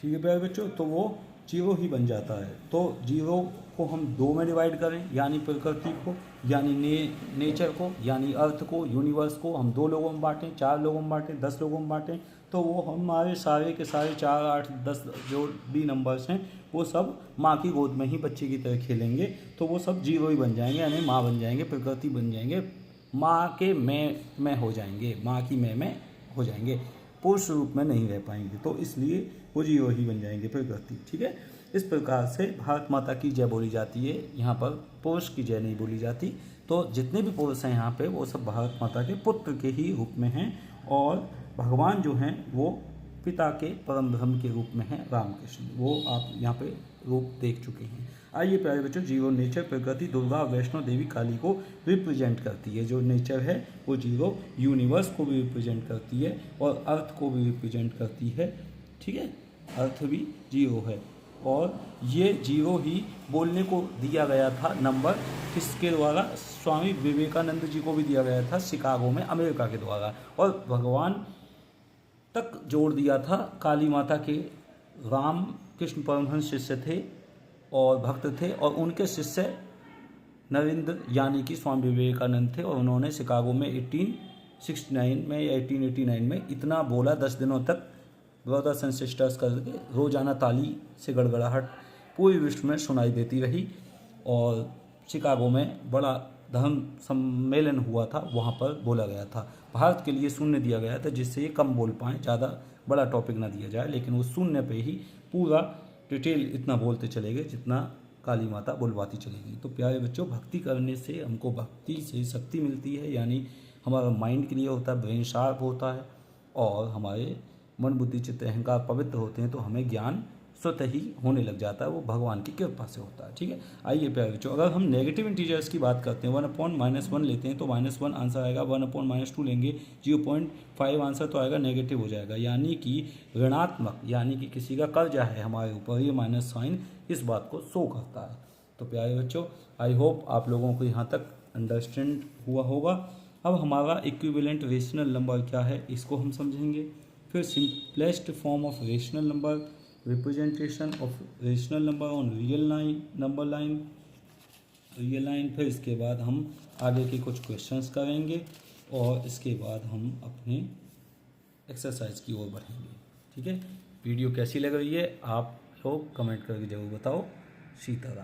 ठीक है प्यारे बच्चों, तो वो 0 ही बन जाता है। तो 0 को हम 2 में डिवाइड करें, यानी प्रकृति को, यानी नेचर को, यानी अर्थ को, यूनिवर्स को हम 2 लोगों में बांटें, 4 लोगों में बांटें, 10 लोगों में बांटें, तो वो हमारे सारे के सारे 4, 8, 10 जो भी नंबर्स हैं वो सब माँ की गोद में ही बच्चे की तरह खेलेंगे, तो वो सब 0 ही बन जाएंगे, यानी माँ बन जाएंगे, प्रकृति बन जाएंगे, माँ के मैं में हो जाएंगे, माँ की मैं में हो जाएंगे, पुरुष रूप में नहीं रह पाएंगे, तो इसलिए वो 0 ही बन जाएंगे प्रकृति। ठीक है, इस प्रकार से भारत माता की जय बोली जाती है, यहाँ पर पुरुष की जय नहीं बोली जाती। तो जितने भी पुरुष हैं यहाँ पे वो सब भारत माता के पुत्र के ही रूप में हैं, और भगवान जो हैं वो पिता के परम ब्रह्म के रूप में हैं, रामकृष्ण, वो आप यहाँ पे रूप देख चुके हैं। आइए प्यारे बच्चों, 0 नेचर प्रकृति दुर्गा वैष्णो देवी काली को रिप्रेजेंट करती है। जो नेचर है वो 0 यूनिवर्स को भी रिप्रेजेंट करती है और अर्थ को भी रिप्रेजेंट करती है। ठीक है, अर्थ भी 0 है, और ये 0 ही बोलने को दिया गया था नंबर, किसके द्वारा? स्वामी विवेकानंद जी को भी दिया गया था शिकागो में, अमेरिका के द्वारा, और भगवान तक जोड़ दिया था काली माता के। राम कृष्ण परमहंस शिष्य थे और भक्त थे, और उनके शिष्य नरेंद्र यानी कि स्वामी विवेकानंद थे, और उन्होंने शिकागो में 1869 में या 1889 में इतना बोला, 10 दिनों तक ब्रदर्स एंड सिस्टर्स करके रोजाना ताली से गड़गड़ाहट पूरे विश्व में सुनाई देती रही, और शिकागो में बड़ा धर्म सम्मेलन हुआ था, वहाँ पर बोला गया था। भारत के लिए शून्य दिया गया था, जिससे ये कम बोल पाएँ, ज़्यादा बड़ा टॉपिक ना दिया जाए, लेकिन वो शून्य पे ही पूरा डिटेल इतना बोलते चले गए जितना काली माता बुलवाती चलेगी। तो प्यारे बच्चों, भक्ति करने से हमको भक्ति से शक्ति मिलती है, यानी हमारा माइंड क्लियर होता है, ब्रेन शार्प होता है, और हमारे मन बुद्धि चित्त अहंकार पवित्र होते हैं, तो हमें ज्ञान स्वतः ही होने लग जाता है, वो भगवान की कृपा से होता है। ठीक है, आइए प्यारे बच्चों, अगर हम नेगेटिव इंटीजर्स की बात करते हैं, 1/-1 लेते हैं तो -1 आंसर आएगा, 1/-2 लेंगे 0.5 आंसर तो आएगा, नेगेटिव हो जाएगा, यानी कि ऋणात्मक, यानी कि किसी का कर्जा है हमारे ऊपर, ये माइनस साइन इस बात को शो करता है। तो प्यारे बच्चों, आई होप आप लोगों को यहाँ तक अंडरस्टैंड हुआ होगा। अब हमारा इक्विवेलेंट रेशनल नंबर क्या है, इसको हम समझेंगे। फिर simplest form of rational number, representation of rational number on real line, फिर इसके बाद हम आगे के कुछ क्वेश्चंस करेंगे, और इसके बाद हम अपने एक्सरसाइज की ओर बढ़ेंगे। ठीक है, वीडियो कैसी लग रही है आप लोग कमेंट करके जरूर बताओ। सीताराम।